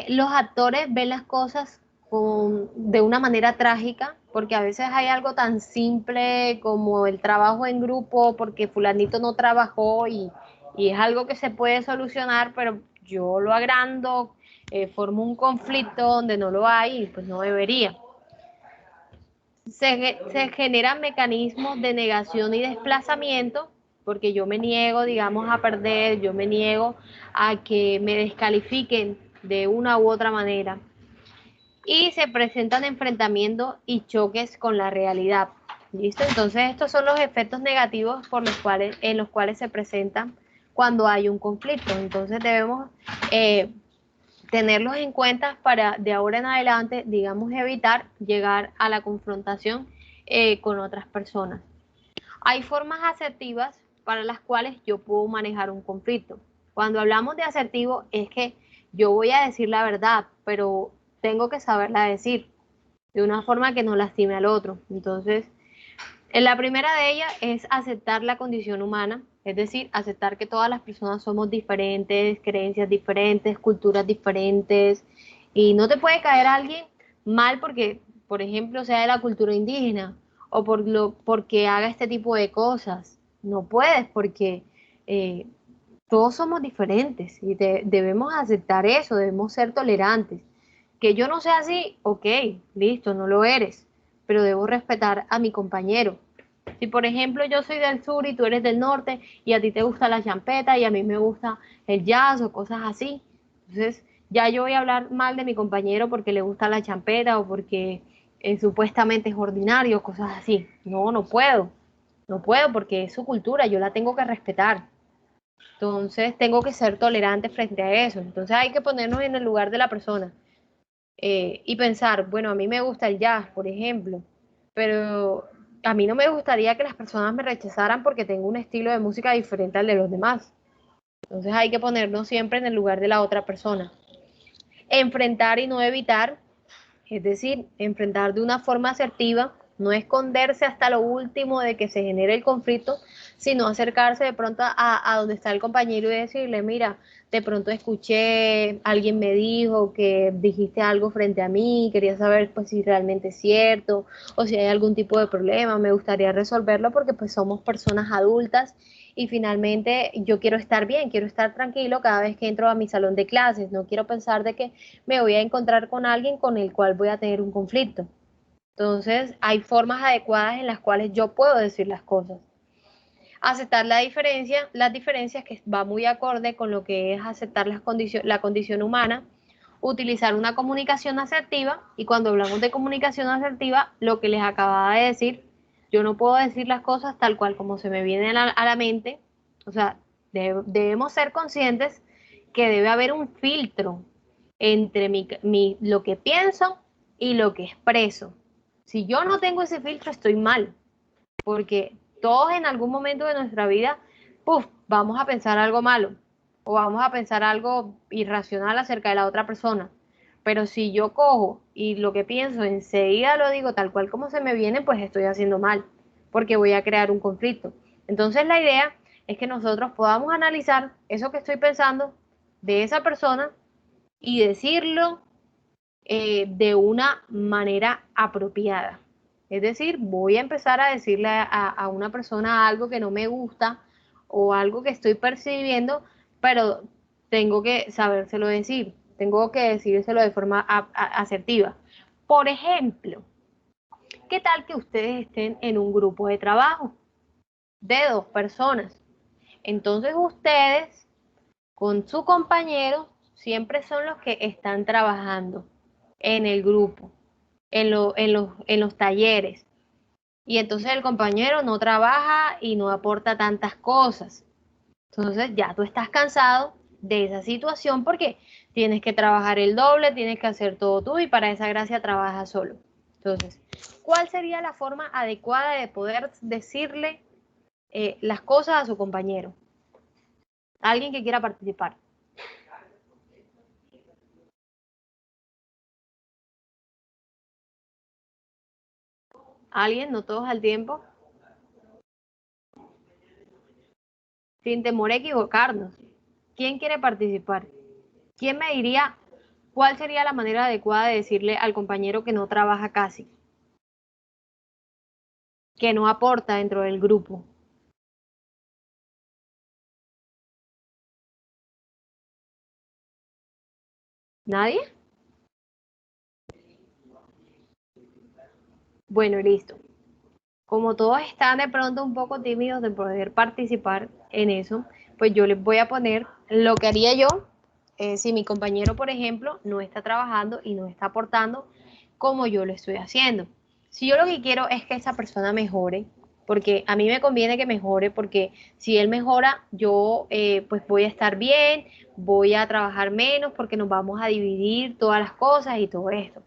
Los actores ven las cosas de una manera trágica, porque a veces hay algo tan simple como el trabajo en grupo, porque fulanito no trabajó y es algo que se puede solucionar, pero yo lo agrando formo un conflicto donde no lo hay y pues no debería. Se generan mecanismos de negación y desplazamiento, porque yo me niego, digamos, a perder, yo me niego a que me descalifiquen de una u otra manera. Y se presentan enfrentamientos y choques con la realidad. ¿Listo? Entonces estos son los efectos negativos en los cuales se presentan cuando hay un conflicto. Entonces debemos tenerlos en cuenta para de ahora en adelante, digamos, evitar llegar a la confrontación con otras personas. Hay formas asertivas para las cuales yo puedo manejar un conflicto. Cuando hablamos de asertivo es que yo voy a decir la verdad, pero tengo que saberla decir de una forma que no lastime al otro. Entonces, en la primera de ellas es aceptar la condición humana, es decir, aceptar que todas las personas somos diferentes, creencias diferentes, culturas diferentes, y no te puede caer a alguien mal porque, por ejemplo, sea de la cultura indígena o porque haga este tipo de cosas. No puedes porque eh, todos somos diferentes y debemos aceptar eso, debemos ser tolerantes. Que yo no sea así, ok, listo, no lo eres, pero debo respetar a mi compañero. Si por ejemplo yo soy del sur y tú eres del norte y a ti te gusta la champeta y a mí me gusta el jazz o cosas así, entonces ya yo voy a hablar mal de mi compañero porque le gusta la champeta o porque supuestamente es ordinario, cosas así. No, no puedo, no puedo porque es su cultura, yo la tengo que respetar. Entonces tengo que ser tolerante frente a eso. Entonces hay que ponernos en el lugar de la persona y pensar, bueno, a mí me gusta el jazz, por ejemplo, pero a mí no me gustaría que las personas me rechazaran porque tengo un estilo de música diferente al de los demás. Entonces hay que ponernos siempre en el lugar de la otra persona. Enfrentar y no evitar, es decir, enfrentar de una forma asertiva, no esconderse hasta lo último de que se genere el conflicto, sino acercarse de pronto a donde está el compañero y decirle, mira, de pronto escuché, alguien me dijo que dijiste algo frente a mí, quería saber pues si realmente es cierto o si hay algún tipo de problema, me gustaría resolverlo porque pues somos personas adultas y finalmente yo quiero estar bien, quiero estar tranquilo cada vez que entro a mi salón de clases, no quiero pensar de que me voy a encontrar con alguien con el cual voy a tener un conflicto. Entonces, hay formas adecuadas en las cuales yo puedo decir las cosas. Aceptar las diferencias que va muy acorde con lo que es aceptar la condición humana, utilizar una comunicación asertiva, y cuando hablamos de comunicación asertiva, lo que les acababa de decir, yo no puedo decir las cosas tal cual como se me vienen a la mente, o sea, debemos ser conscientes que debe haber un filtro entre lo que pienso y lo que expreso. Si yo no tengo ese filtro, estoy mal, porque todos en algún momento de nuestra vida, puff, vamos a pensar algo malo o vamos a pensar algo irracional acerca de la otra persona. Pero si yo cojo y lo que pienso enseguida lo digo tal cual como se me viene, pues estoy haciendo mal, porque voy a crear un conflicto. Entonces la idea es que nosotros podamos analizar eso que estoy pensando de esa persona y decirlo de una manera apropiada. Es decir, voy a empezar a decirle a una persona algo que no me gusta o algo que estoy percibiendo, pero tengo que sabérselo decir, tengo que decírselo de forma asertiva. Por ejemplo, ¿qué tal que ustedes estén en un grupo de trabajo de 2 personas? Entonces ustedes con su compañero siempre son los que están trabajando en el grupo, en los talleres. Y entonces el compañero no trabaja y no aporta tantas cosas. Entonces ya tú estás cansado de esa situación porque tienes que trabajar el doble, tienes que hacer todo tú y para esa gracia trabajas solo. Entonces, ¿cuál sería la forma adecuada de poder decirle las cosas a su compañero? Alguien que quiera participar. Alguien, no todos al tiempo, sin temor a equivocarnos. ¿Quién quiere participar? ¿Quién me diría cuál sería la manera adecuada de decirle al compañero que no trabaja casi, que no aporta dentro del grupo? ¿Nadie? Bueno, listo. Como todos están de pronto un poco tímidos de poder participar en eso, pues yo les voy a poner lo que haría yo si mi compañero, por ejemplo, no está trabajando y no está aportando como yo lo estoy haciendo. Si yo lo que quiero es que esa persona mejore, porque a mí me conviene que mejore, porque si él mejora, yo pues voy a estar bien, voy a trabajar menos, porque nos vamos a dividir todas las cosas y todo esto.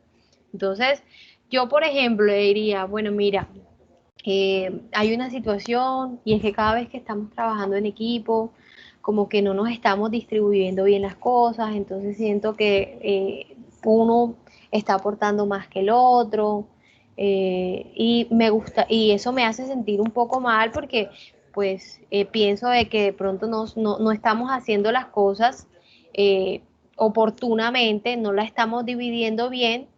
Entonces, yo, por ejemplo, le diría, bueno, mira, hay una situación y es que cada vez que estamos trabajando en equipo, como que no nos estamos distribuyendo bien las cosas, entonces siento que uno está aportando más que el otro y me gusta, y eso me hace sentir un poco mal porque pues pienso de que de pronto no estamos haciendo las cosas eh, oportunamente, no la estamos dividiendo bien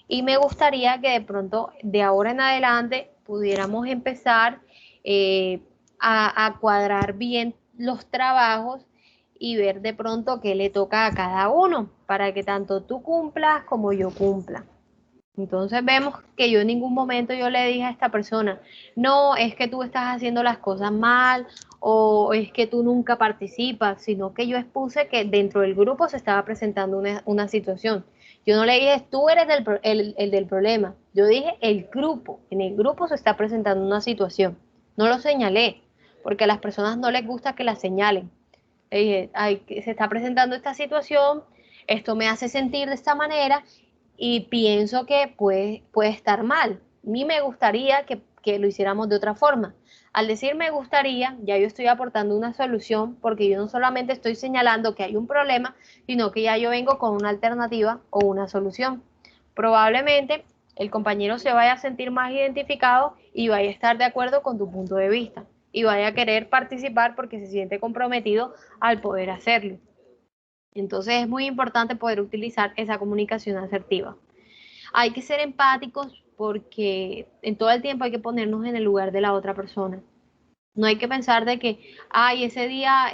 y me gustaría que de pronto, de ahora en adelante, pudiéramos empezar eh, a cuadrar bien los trabajos y ver de pronto qué le toca a cada uno, para que tanto tú cumplas como yo cumpla. Entonces vemos que yo en ningún momento yo le dije a esta persona, no, es que tú estás haciendo las cosas mal o es que tú nunca participas, sino que yo expuse que dentro del grupo se estaba presentando una situación. Yo no le dije, tú eres el del problema, yo dije el grupo, en el grupo se está presentando una situación. No lo señalé, porque a las personas no les gusta que la señalen. Le dije, ay, que se está presentando esta situación, esto me hace sentir de esta manera y pienso que puede estar mal. A mí me gustaría que lo hiciéramos de otra forma. Al decir me gustaría, ya yo estoy aportando una solución porque yo no solamente estoy señalando que hay un problema, sino que ya yo vengo con una alternativa o una solución. Probablemente el compañero se vaya a sentir más identificado y vaya a estar de acuerdo con tu punto de vista y vaya a querer participar porque se siente comprometido al poder hacerlo. Entonces es muy importante poder utilizar esa comunicación asertiva. Hay que ser empáticos porque en todo el tiempo hay que ponernos en el lugar de la otra persona. No hay que pensar de que, ay, ese día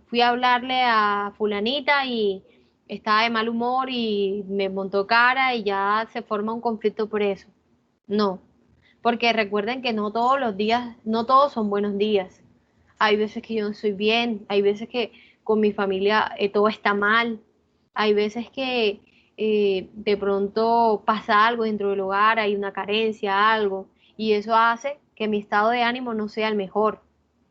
fui a hablarle a fulanita y estaba de mal humor y me montó cara y ya se forma un conflicto por eso. No, porque recuerden que no todos los días, no todos son buenos días. Hay veces que yo no estoy bien, hay veces que con mi familia todo está mal, hay veces que de pronto pasa algo dentro del hogar, hay una carencia, algo, y eso hace que mi estado de ánimo no sea el mejor.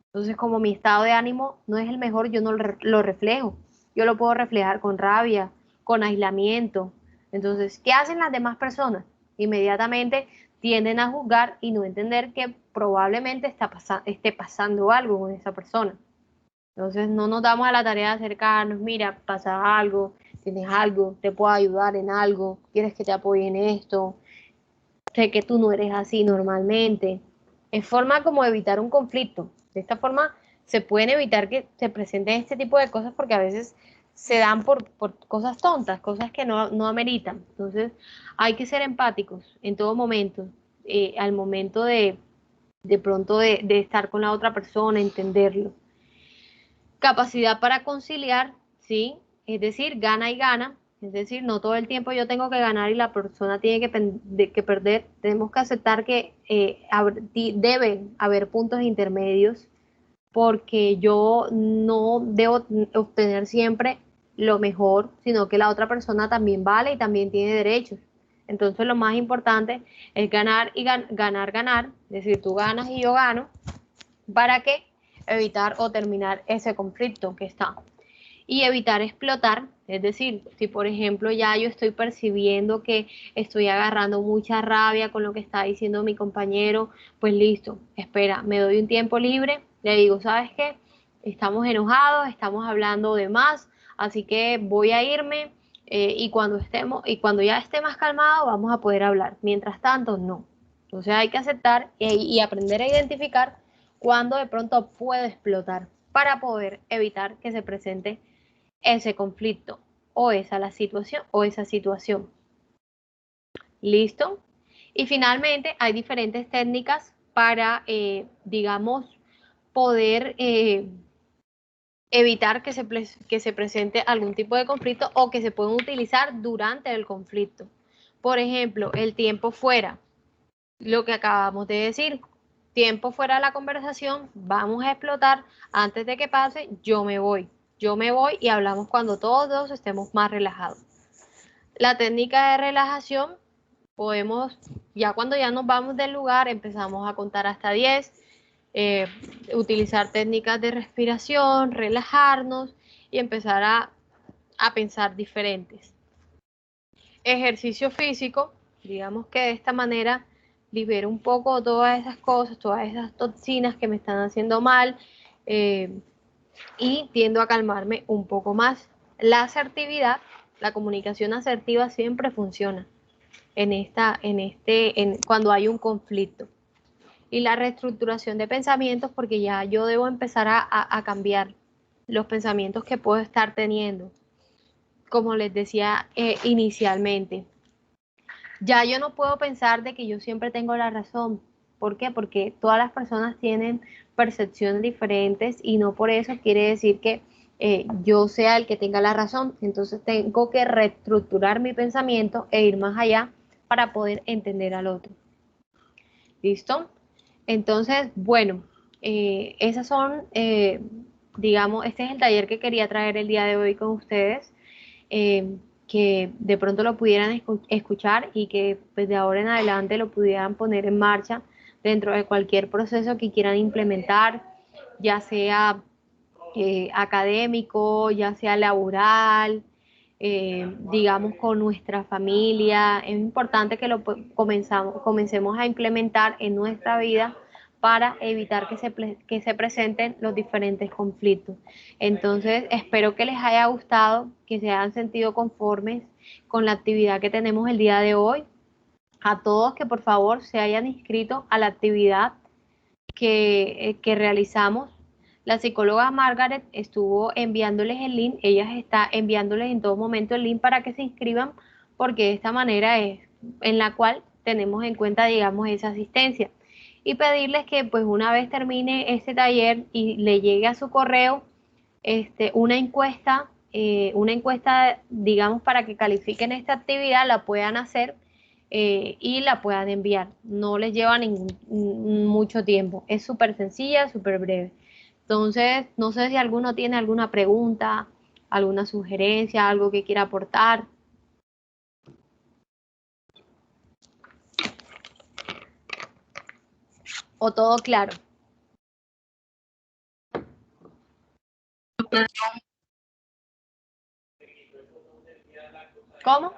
Entonces, como mi estado de ánimo no es el mejor, yo no lo reflejo. Yo lo puedo reflejar con rabia, con aislamiento. Entonces, ¿qué hacen las demás personas? Inmediatamente tienden a juzgar y no entender que probablemente esté pasando algo con esa persona. Entonces, no nos damos a la tarea de acercarnos, mira, pasa algo, tienes algo, te puedo ayudar en algo, quieres que te apoye en esto, sé que tú no eres así normalmente. Es forma como de evitar un conflicto. De esta forma se pueden evitar que se presenten este tipo de cosas porque a veces se dan por cosas tontas, cosas que no ameritan. Entonces hay que ser empáticos en todo momento, al momento de pronto de estar con la otra persona, entenderlo. Capacidad para conciliar, ¿sí? Es decir, gana y gana. Es decir, no todo el tiempo yo tengo que ganar y la persona tiene que perder. Tenemos que aceptar que deben haber puntos intermedios porque yo no debo obtener siempre lo mejor, sino que la otra persona también vale y también tiene derechos. Entonces lo más importante es ganar y ganar, ganar. Es decir, tú ganas y yo gano. ¿Para qué? Evitar o terminar ese conflicto que está. Y evitar explotar, es decir, si por ejemplo ya yo estoy percibiendo que estoy agarrando mucha rabia con lo que está diciendo mi compañero, pues listo, espera, me doy un tiempo libre, le digo, ¿sabes qué? Estamos enojados, estamos hablando de más, así que voy a irme y cuando ya esté más calmado vamos a poder hablar. Mientras tanto, no. Entonces hay que aceptar y aprender a identificar cuando de pronto puedo explotar para poder evitar que se presente ese conflicto o esa situación. ¿Listo? Y finalmente hay diferentes técnicas para, digamos, poder evitar que se presente algún tipo de conflicto o que se pueden utilizar durante el conflicto. Por ejemplo, el tiempo fuera, lo que acabamos de decir, tiempo fuera de la conversación, vamos a explotar, antes de que pase, yo me voy y hablamos cuando todos dos estemos más relajados. La técnica de relajación, podemos, ya cuando ya nos vamos del lugar, empezamos a contar hasta 10, utilizar técnicas de respiración, relajarnos y empezar a pensar diferentes. Ejercicio físico, digamos que de esta manera libero un poco todas esas cosas, todas esas toxinas que me están haciendo mal, y tiendo a calmarme un poco más. La asertividad, la comunicación asertiva siempre funciona cuando hay un conflicto. Y la reestructuración de pensamientos, porque ya yo debo empezar a cambiar los pensamientos que puedo estar teniendo. Como les decía inicialmente, ya yo no puedo pensar de que yo siempre tengo la razón. ¿Por qué? Porque todas las personas tienen percepciones diferentes y no por eso quiere decir que yo sea el que tenga la razón. Entonces tengo que reestructurar mi pensamiento e ir más allá para poder entender al otro. ¿Listo? Entonces, bueno, esas son, digamos, este es el taller que quería traer el día de hoy con ustedes. Que de pronto lo pudieran escuchar y que pues de ahora en adelante lo pudieran poner en marcha dentro de cualquier proceso que quieran implementar, ya sea académico, ya sea laboral, digamos con nuestra familia. Es importante que lo comencemos a implementar en nuestra vida para evitar que se presenten los diferentes conflictos. Entonces, espero que les haya gustado, que se hayan sentido conformes con la actividad que tenemos el día de hoy. A todos que por favor se hayan inscrito a la actividad que realizamos. La psicóloga Margaret estuvo enviándoles el link, ella está enviándoles en todo momento el link para que se inscriban, porque de esta manera es en la cual tenemos en cuenta, digamos, esa asistencia. Y pedirles que pues una vez termine este taller y le llegue a su correo una encuesta, digamos, para que califiquen esta actividad, la puedan hacer y la puedan enviar. No les lleva mucho tiempo. Es súper sencilla, súper breve. Entonces, no sé si alguno tiene alguna pregunta, alguna sugerencia, algo que quiera aportar. ¿O todo claro? ¿Cómo?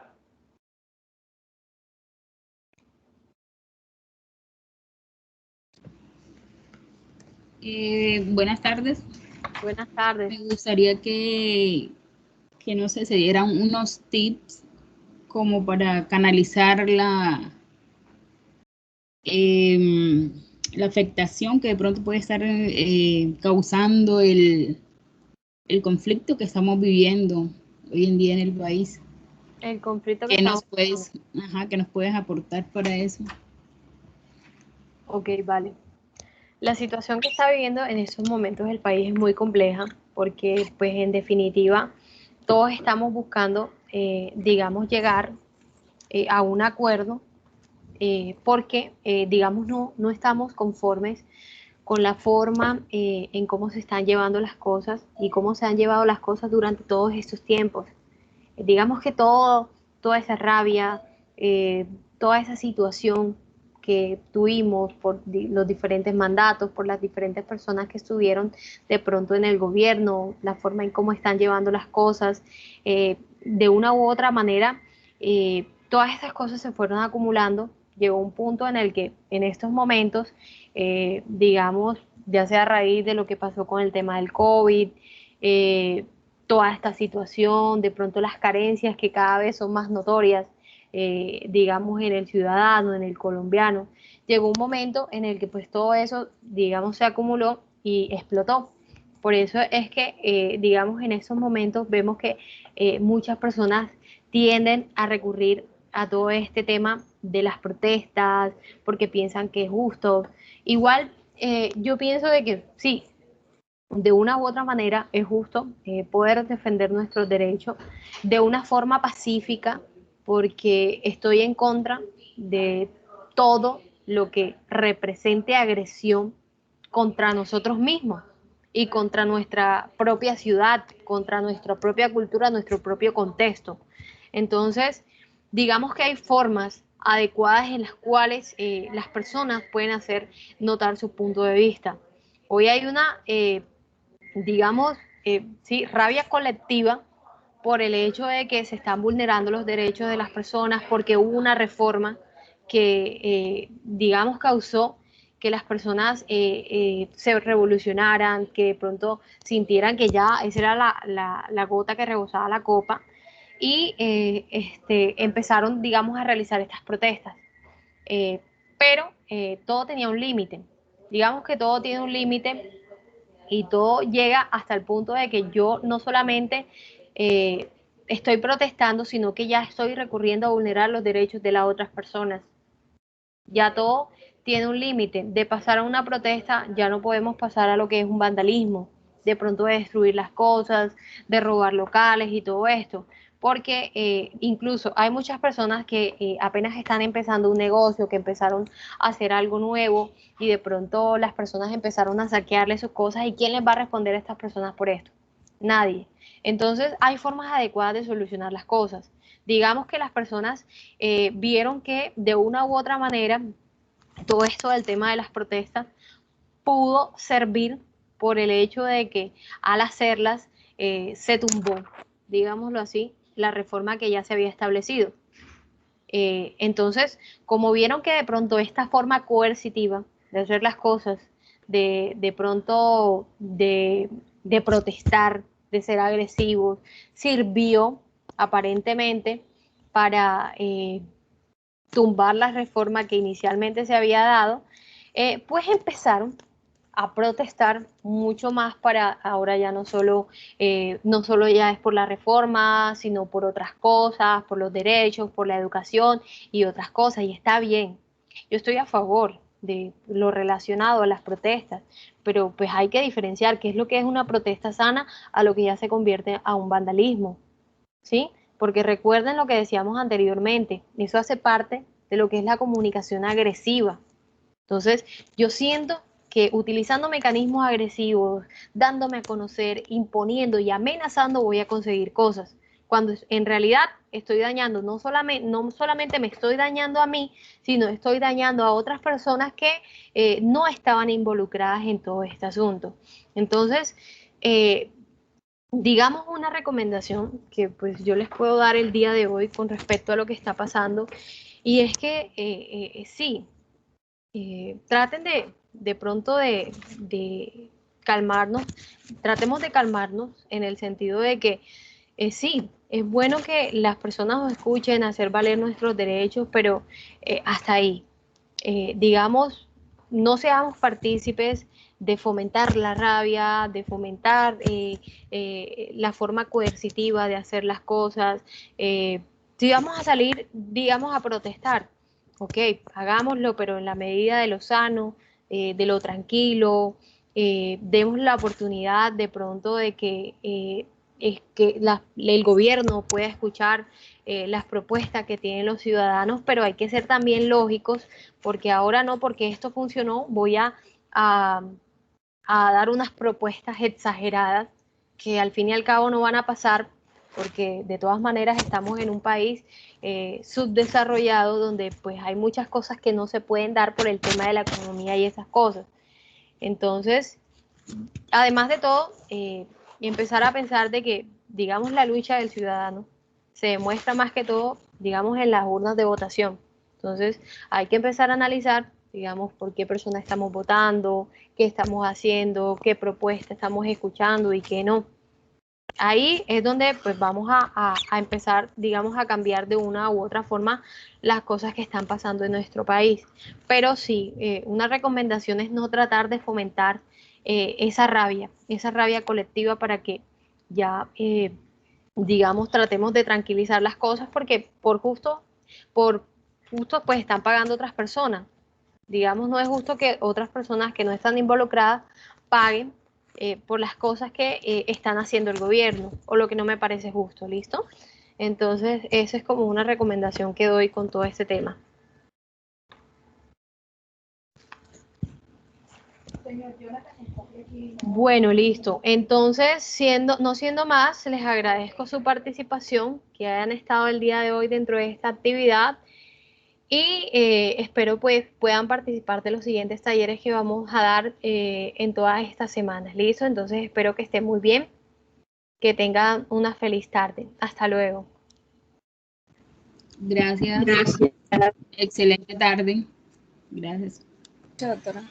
Buenas tardes. Buenas tardes. Me gustaría que no sé, se dieran unos tips como para canalizar la afectación que de pronto puede estar causando el conflicto que estamos viviendo hoy en día en el país. El conflicto que ¿Qué estamos que nos puedes aportar para eso? Ok, vale. La situación que está viviendo en estos momentos el país es muy compleja porque, pues, en definitiva, todos estamos buscando, digamos, llegar a un acuerdo porque, digamos, no estamos conformes con la forma en cómo se están llevando las cosas y cómo se han llevado las cosas durante todos estos tiempos. Digamos que toda esa rabia, toda esa situación que tuvimos por los diferentes mandatos, por las diferentes personas que estuvieron de pronto en el gobierno, la forma en cómo están llevando las cosas, de una u otra manera, todas estas cosas se fueron acumulando. Llegó un punto en el que en estos momentos, digamos, ya sea a raíz de lo que pasó con el tema del COVID, toda esta situación, de pronto las carencias que cada vez son más notorias, digamos, en el ciudadano, en el colombiano. Llegó un momento en el que pues todo eso, digamos, se acumuló y explotó. Por eso es que, digamos, en esos momentos vemos que muchas personas tienden a recurrir a todo este tema de las protestas porque piensan que es justo. Igual, yo pienso de que sí, de una u otra manera es justo poder defender nuestros derechos de una forma pacífica, porque estoy en contra de todo lo que represente agresión contra nosotros mismos y contra nuestra propia ciudad, contra nuestra propia cultura, nuestro propio contexto. Entonces, digamos que hay formas adecuadas en las cuales las personas pueden hacer notar su punto de vista. Hoy hay una, digamos, sí, rabia colectiva por el hecho de que se están vulnerando los derechos de las personas porque hubo una reforma que, digamos, causó que las personas se revolucionaran, que de pronto sintieran que ya esa era la gota que rebosaba la copa y empezaron, digamos, a realizar estas protestas. Pero todo tenía un límite. Digamos que todo tiene un límite y todo llega hasta el punto de que yo no solamente eh, estoy protestando, sino que ya estoy recurriendo a vulnerar los derechos de las otras personas. Ya todo tiene un límite. De pasar a una protesta, ya no podemos pasar a lo que es un vandalismo, de pronto de destruir las cosas, de robar locales y todo esto. Porque incluso hay muchas personas que apenas están empezando un negocio, que empezaron a hacer algo nuevo y de pronto las personas empezaron a saquearle sus cosas. ¿Y quién les va a responder a estas personas por esto? Nadie. Entonces hay formas adecuadas de solucionar las cosas. Digamos que las personas vieron que de una u otra manera todo esto del tema de las protestas pudo servir por el hecho de que al hacerlas se tumbó, digámoslo así, la reforma que ya se había establecido. Entonces, como vieron que de pronto esta forma coercitiva de hacer las cosas, de pronto de protestar, de ser agresivos, sirvió aparentemente para tumbar la reforma que inicialmente se había dado, pues empezaron a protestar mucho más para ahora ya no solo ya es por la reforma, sino por otras cosas, por los derechos, por la educación y otras cosas. Y está bien, yo estoy a favor de lo relacionado a las protestas, pero pues hay que diferenciar qué es lo que es una protesta sana a lo que ya se convierte a un vandalismo, ¿sí? Porque recuerden lo que decíamos anteriormente, eso hace parte de lo que es la comunicación agresiva. Entonces, yo siento que utilizando mecanismos agresivos, dándome a conocer, imponiendo y amenazando, voy a conseguir cosas. Cuando en realidad estoy dañando, no solamente me estoy dañando a mí, sino estoy dañando a otras personas que no estaban involucradas en todo este asunto. Entonces, digamos una recomendación que pues yo les puedo dar el día de hoy con respecto a lo que está pasando, y es que sí, traten de pronto de calmarnos, tratemos de calmarnos en el sentido de que sí, es bueno que las personas nos escuchen, hacer valer nuestros derechos, pero hasta ahí. Digamos, no seamos partícipes de fomentar la rabia, de fomentar la forma coercitiva de hacer las cosas. Si vamos a salir, digamos, a protestar, ok, hagámoslo, pero en la medida de lo sano, de lo tranquilo, demos la oportunidad de pronto de que es que el gobierno pueda escuchar las propuestas que tienen los ciudadanos, pero hay que ser también lógicos, porque ahora no, porque esto funcionó, voy a, a dar unas propuestas exageradas que al fin y al cabo no van a pasar, porque de todas maneras estamos en un país subdesarrollado donde pues hay muchas cosas que no se pueden dar por el tema de la economía y esas cosas. Entonces, además de todo, empezar a pensar de que, digamos, la lucha del ciudadano se demuestra más que todo, digamos, en las urnas de votación. Entonces, hay que empezar a analizar, digamos, por qué persona estamos votando, qué estamos haciendo, qué propuesta estamos escuchando y qué no. Ahí es donde pues vamos a empezar, digamos, a cambiar de una u otra forma las cosas que están pasando en nuestro país. Pero sí, una recomendación es no tratar de fomentar esa rabia colectiva para que ya, digamos, tratemos de tranquilizar las cosas porque por justo pues están pagando otras personas. Digamos, no es justo que otras personas que no están involucradas paguen por las cosas que están haciendo el gobierno o lo que no me parece justo, ¿listo? Entonces, eso es como una recomendación que doy con todo este tema. Bueno, listo. Entonces, no siendo más, les agradezco su participación, que hayan estado el día de hoy dentro de esta actividad y espero pues puedan participar de los siguientes talleres que vamos a dar en todas estas semanas. ¿Listo? Entonces, espero que estén muy bien, que tengan una feliz tarde. Hasta luego. Gracias. Excelente tarde. Gracias. Doctora.